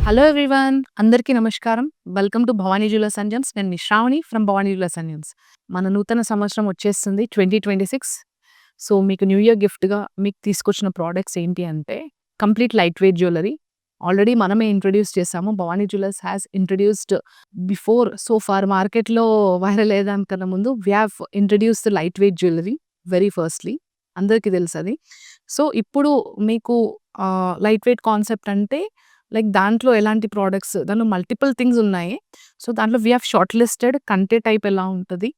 Hello everyone! అందరికీ నమస్కారం. Welcome to Bhavani jewellers and gems. నేను మీ Sravani from Bhavani jewellers and gems. మన నూతన సంవత్సరం వచ్చేస్తుంది 2026. సో, మీకు న్యూ ఇయర్ గిఫ్ట్‌గా మీకు తీసుకొచ్చిన ప్రొడక్ట్స్ ఏంటి అంటే complete light weight jewellery. Already మనమే ఇంట్రొడ్యూస్ చేసాము. Bhavani jewellers has introduced before so far మార్కెట్‌లో వైరల్ అయ్యేదానికన్నా ముందు we have introduced light weight jewellery very firstly. అందరికీ తెలుసది. సో, ఇప్పుడు మీకు లైట్ వెయిట్ కాన్సెప్ట్ అంటే లైక్ దాంట్లో ఎలాంటి ప్రొడక్ట్స్ దాంట్లో మల్టిపుల్ థింగ్స్ ఉన్నాయి. సో, దాంట్లో వి హావ్ షార్ట్ లిస్టెడ్ కంటే టైప్ ఎలా ఉంటది.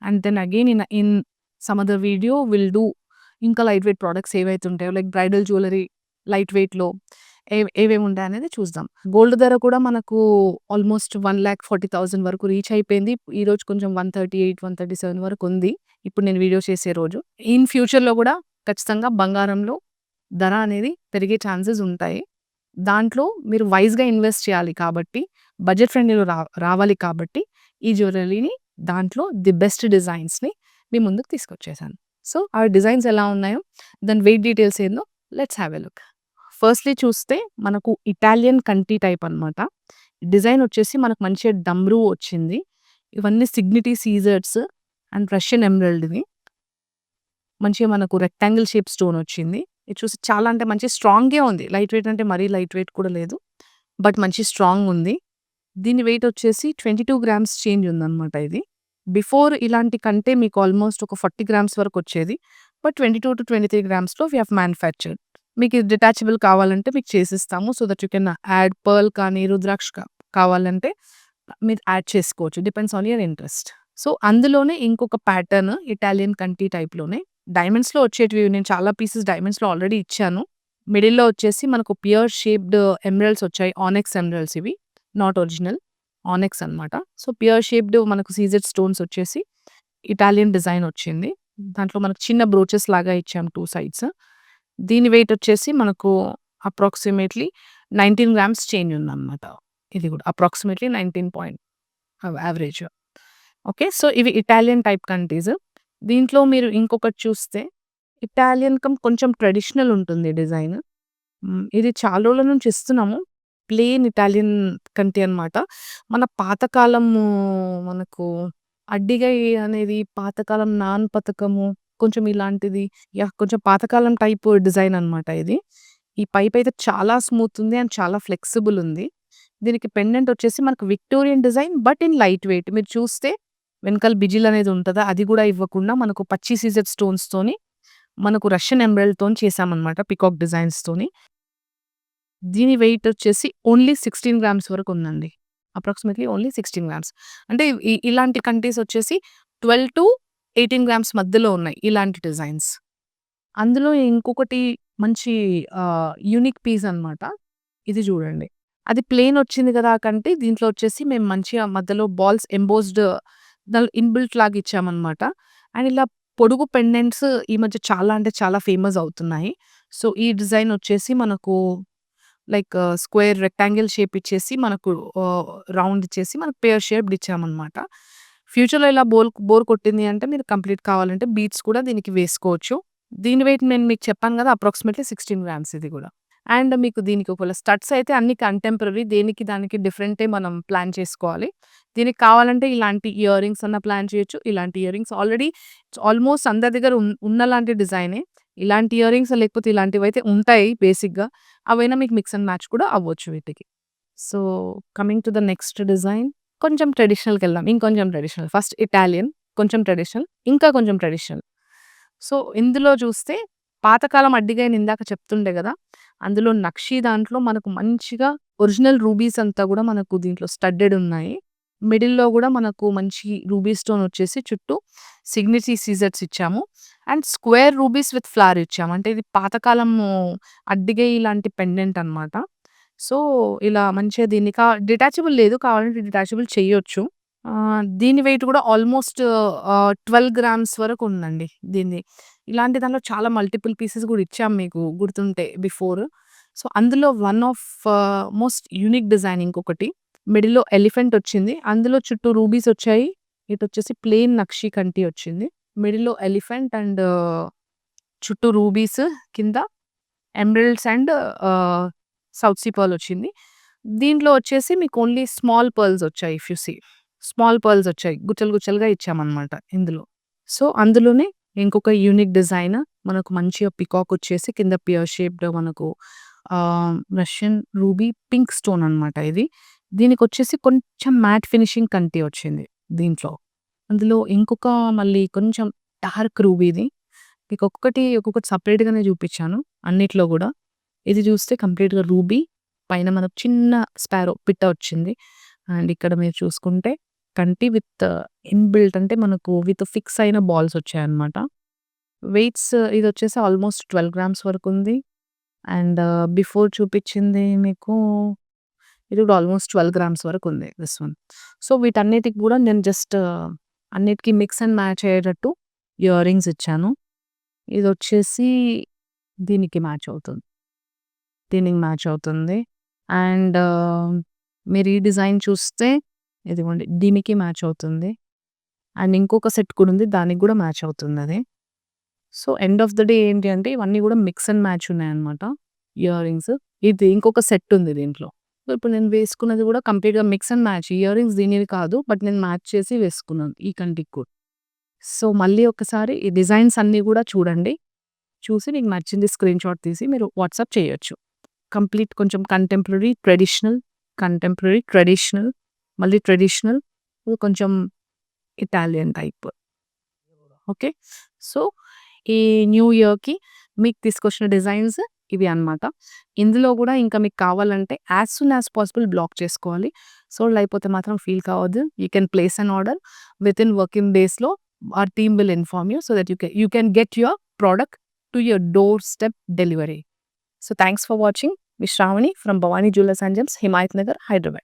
And then again in some other video will do ఇంకా లైట్ వెయిట్ ప్రొడక్ట్స్ ఏవైతే ఉంటాయో లైక్ బ్రైడల్ జ్యువెలరీ లైట్ వెయిట్‌లో ఏవేవి ఉంటాయనేది చూద్దాం. గోల్డ్ ధర కూడా మనకు ఆల్మోస్ట్ 1,40,000 వరకు రీచ్ అయిపోయింది. ఈరోజు కొంచెం 138, 137 వరకు ఉంది. ఇప్పుడు నేను వీడియో చేసే రోజు. ఇన్ ఫ్యూచర్‌లో కూడా ఖచ్చితంగా బంగారంలో ధర అనేది పెరిగే ఛాన్సెస్ ఉంటాయి. దాంట్లో మీరు వైస్‌గా ఇన్వెస్ట్ చేయాలి కాబట్టి, బడ్జెట్ ఫ్రెండ్లీలో రావాలి కాబట్టి, ఈ జ్యువెలరీని దాంట్లో ది బెస్ట్ డిజైన్స్‌ని మీ ముందుకు తీసుకొచ్చేసాను. సో, ఆ డిజైన్స్ ఎలా ఉన్నాయో, దాని వెయిట్ డీటెయిల్స్ ఏందో let's have a look. Firstly చూస్తే మనకు ఇటాలియన్ కంటి టైప్ అనమాట. డిజైన్ వచ్చేసి మనకు మంచిగా డమ్రూ వచ్చింది. ఇవన్నీ సిగ్నిటీ సీజర్స్ అండ్ రష్యన్ ఎమరాల్డ్‌వి. మంచిగా మనకు రెక్టాంగిల్ షేప్ స్టోన్ వచ్చింది. ఇది చూసి చాలా అంటే మంచి స్ట్రాంగే ఉంది. లైట్ వెయిట్ అంటే మరీ లైట్ వెయిట్ కూడా లేదు. బట్ మంచి స్ట్రాంగ్ ఉంది. దీని వెయిట్ వచ్చేసి 22 గ్రామ్స్ చేంజ్ ఉందన్నమాట ఇది. బిఫోర్ ఇలాంటి కంటే మీకు ఆల్మోస్ట్ ఒక 40 గ్రామ్స్ వరకు వచ్చేది. బట్ 22-23 గ్రామ్స్‌లో వి హావ్ మ్యానుఫ్యాక్చర్డ్. మీకు ఇది డిటాచబుల్ కావాలంటే మీకు చేసిస్తాము. So that you can add pearl కానీ, రుద్రాక్ష కావాలంటే మీరు యాడ్ చేసుకోవచ్చు. Depends on your interest. So, అందులోనే ఇంకొక ప్యాటర్న్ ఇటాలియన్ కంటి టైప్‌లోనే డైమండ్స్‌లో వచ్చేటివి నేను చాలా పీసెస్ డైమండ్స్‌లో ఆల్రెడీ ఇచ్చాను. మిడిల్‌లో వచ్చేసి మనకు పియర్ షేప్డ్ ఎమరాల్డ్స్ వచ్చాయి. ఆనెక్స్ ఎమరాల్డ్స్ ఇవి. Not original. ఆనెక్స్ అన్నమాట. సో, పియర్ షేప్డ్ మనకు సీజెడ్ స్టోన్స్ వచ్చేసి ఇటాలియన్ డిజైన్ వచ్చింది. దాంట్లో మనకు చిన్న బ్రోచెస్ లాగా ఇచ్చాం 2 సైడ్స్. దీని వెయిట్ వచ్చేసి మనకు అప్రాక్సిమేట్‌లీ 19 గ్రామ్స్ చేంజ్ ఉందన్నమాట. ఇది కూడా approximately 19 point average. Okay. So, ఇవి ఇటాలియన్ టైప్ కంట్రీస్. దీంట్లో మీరు ఇంకొకటి చూస్తే ఇటాలియన్ కొంచెం ట్రెడిషనల్ ఉంటుంది డిజైన్. ఇది చాలా రోజుల నుంచి ఇస్తున్నాము. ప్లెయిన్ ఇటాలియన్ కంటి అన్నమాట. మన పాతకాలము మనకు అడ్డిగై అనేది పాతకాలం నాన్ పతకము కొంచెం ఇలాంటిది కొంచెం పాతకాలం టైప్ డిజైన్ అన్నమాట ఇది. ఈ పైపయితే చాలా స్మూత్ ఉంది అండ్ చాలా ఫ్లెక్సిబుల్ ఉంది. దీనికి పెండెంట్ వచ్చేసి మనకు Victorian design but in light weight. మీరు చూస్తే వెనకాల బిజిల్ అనేది ఉంటదా అది కూడా ఇవ్వకుండా మనకు పచ్చి సీజెడ్ స్టోన్స్‌తోని మనకు రష్యన్ ఎమరాల్డ్‌తోని చేశామన్నమాట పీకాక్ డిజైన్స్‌తోని. దీని వెయిట్ వచ్చేసి ఓన్లీ 16 గ్రామ్స్ వరకు ఉందండి. Approximately only 16 grams. అంటే ఇలాంటి కంట్రీస్ వచ్చేసి 12-18 గ్రామ్స్ మధ్యలో ఉన్నాయి ఇలాంటి డిజైన్స్. అందులో ఇంకొకటి మంచి యూనిక్ పీస్ అన్నమాట. ఇది చూడండి. అది ప్లెయిన్ వచ్చింది కదా! కంటే దీంట్లో వచ్చేసి మేము మంచిగా మధ్యలో బాల్స్ ఎంబోస్డ్ ఇన్‌బిల్ట్ లాగా ఇచ్చామన్నమాట. అండ్ ఇలా పొడుగు పెండెంట్స్ ఈ మధ్య చాలా అంటే చాలా ఫేమస్ అవుతున్నాయి. సో, ఈ డిజైన్ వచ్చేసి మనకు లైక్ స్క్వేర్ రెక్టాంగిల్ షేప్ ఇచ్చేసి మనకు రౌండ్ ఇచ్చేసి మనకు పేర్ షేప్డ్ ఇచ్చామన్నమాట. ఫ్యూచర్‌లో ఇలా బోర్ కొట్టింది అంటే మీరు కంప్లీట్ కావాలంటే బీడ్స్ కూడా దీనికి వేసుకోవచ్చు. దీని వెయిట్ నేను మీకు చెప్పాను కదా! అప్రాక్సిమేట్‌లీ 16 గ్రామ్స్ ఇది కూడా. అండ్ మీకు దీనికి ఒకవేళ స్టడ్స్ అయితే అన్ని కంటెంపరరీ దేనికి దానికి డిఫరెంటే మనం ప్లాన్ చేసుకోవాలి. దీనికి కావాలంటే ఇలాంటి ఇయర్ రింగ్స్ అన్నా ప్లాన్ చేయొచ్చు. ఇలాంటి ఇయర్ రింగ్స్ ఆల్రెడీ ఆల్మోస్ట్ అందరి దగ్గర ఉన్నలాంటి డిజైనే. ఇలాంటి ఇయర్ రింగ్స్ లేకపోతే ఇలాంటివైతే ఉంటాయి బేసిక్‌గా. అవైనా మీకు మిక్స్ అండ్ మ్యాచ్ కూడా అవ్వచ్చు వీటికి. So, coming to the next design కొంచెం ట్రెడిషనల్‌కెళ్దాం. ఇంకొంచెం ట్రెడిషనల్. ఫస్ట్ ఇటాలియన్, కొంచెం ట్రెడిషనల్, ఇంకా కొంచెం ట్రెడిషనల్. సో, ఇందులో చూస్తే పాతకాలం అడ్డిగా నేను ఇందాక చెప్తుండే గదా! అందులో నక్షి దాంట్లో మనకు మంచిగా ఒరిజినల్ రూబీస్ అంతా గూడా మనకు దీంట్లో స్టడ్డెడ్ ఉన్నాయి. మిడిల్‌లో గూడా మనకు మంచి రూబీ స్టోన్ వచ్చేసి చుట్టూ సిగ్నిటీ సీజర్స్ ఇచ్చాము. And square rubies with flower ఇచ్చాము. అంటే ఇది పాతకాలము అడ్డిగై లాంటి పెండెంట్ అన్నమాట. సో, ఇలా మంచిగా దీన్ని డిటాచబుల్ లేదు. కావాలంటే డిటాచబుల్ చెయ్యొచ్చు. దీని వెయిట్ కూడా ఆల్మోస్ట్ 12 గ్రామ్స్ వరకు ఉందండి దీనిది. ఇలాంటి దాంట్లో చాలా మల్టిపుల్ పీసెస్ కూడా ఇచ్చాం మీకు గుర్తుంటే బిఫోర్. సో, అందులో one of most unique design ఇంకొకటి. మిడిల్‌లో ఎలిఫెంట్ వచ్చింది. అందులో చుట్టూ రూబీస్ వచ్చాయి. ఇటొచ్చేసి ప్లెయిన్ నక్షి కంటి వచ్చింది. మిడిల్‌లో ఎలిఫెంట్ అండ్ చుట్టూ రూబీస్ కింద emeralds and south sea pearl వచ్చింది. దీంట్లో వచ్చేసి మీకు ఓన్లీ స్మాల్ పర్ల్స్ వచ్చాయి. If you see small pearls వచ్చాయి. గుచ్చలు గుచ్చలుగా ఇచ్చామనమాట ఇందులో. సో, అందులోనే ఇంకొక యూనిక్ డిజైన్ మనకు మంచిగా పికాక్ వచ్చేసి కింద పియర్ షేప్డ్ మనకు రష్యన్ రూబీ పింక్ స్టోన్ అనమాట ఇది. దీనికొచ్చేసి కొంచెం మ్యాట్ ఫినిషింగ్ కంటి వచ్చింది దీంట్లో. అందులో ఇంకొక మళ్ళీ కొంచెం డార్క్ రూబీది. మీకు ఒక్కొక్కటి సెపరేట్‌గానే చూపించాను అన్నిట్లో గూడా. ఇది చూస్తే కంప్లీట్‌గా రూబీ పైన మనకు చిన్న స్పారో పిట్ట వచ్చింది. అండ్ ఇక్కడ మీరు చూసుకుంటే కంటి విత్ ఇన్‌బిల్ట్ అంటే మనకు విత్ ఫిక్స్ అయిన బాల్స్ వచ్చాయన్నమాట. వెయిట్స్ ఇదొచ్చేసి ఆల్‌మోస్ట్ 12 గ్రామ్స్ వరకుంది. అండ్ బిఫోర్ చూపించింది మీకు ఇది కూడా ఆల్‌మోస్ట్ 12 గ్రామ్స్ వరకుంది దిస్ వన్. సో, వీటన్నిటికి కూడా నేను జస్ట్ అన్నిటికి మిక్స్ అండ్ మ్యాచ్ అయ్యేటట్టు ఇయర్ రింగ్స్ ఇచ్చాను. ఇదొచ్చేసి దీనికి మ్యాచ్ అవుతుంది. దీనికి మ్యాచ్ అవుతుంది. అండ్ మీరు ఈ డిజైన్ చూస్తే ఇదిగోండి దీనికి మ్యాచ్ అవుతుంది. అండ్ ఇంకొక సెట్ కూడా ఉంది. దానికి కూడా మ్యాచ్ అవుతుందది. So, end of the day ఏంటి అంటే ఇవన్నీ కూడా మిక్స్ అండ్ మ్యాచ్ ఉన్నాయన్నమాట ఇయర్ రింగ్స్. ఇది ఇంకొక సెట్ ఉంది దీంట్లో. సో, ఇప్పుడు నేను వేసుకున్నది కూడా కంప్లీట్‌గా mix and match. Ear rings దీనివి కాదు. బట్ నేను మ్యాచ్ చేసి వేసుకున్నాను ఈ కంటికి కూడా. సో, మళ్ళీ ఒకసారి ఈ డిజైన్స్ అన్నీ కూడా చూడండి. చూసి మీకు నచ్చింది స్క్రీన్‌షాట్ తీసి మీరు వాట్సాప్ చేయొచ్చు. కంప్లీట్ కొంచెం కంటెంపరరీ, ట్రెడిషనల్, మళ్ళీ ట్రెడిషనల్, కొంచెం ఇటాలియన్ టైప్. ఓకే. సో, ఈ న్యూ ఇయర్‌కి మీకు తీసుకొచ్చిన డిజైన్స్ ఇవి అన్నమాట. ఇందులో గూడా ఇంకా మీకు కావాలంటే as soon as possible block చేసుకోవాలి. సోల్డ్ అయిపోతే మాత్రం ఫీల్ కావద్దు. You can place an order within working డేస్‌లో our team will inform you so that you can get your product to your doorstep delivery. So thanks for watching. Miss Shravani from Bhavani Jewellers and Gems, Himayat Nagar, Hyderabad.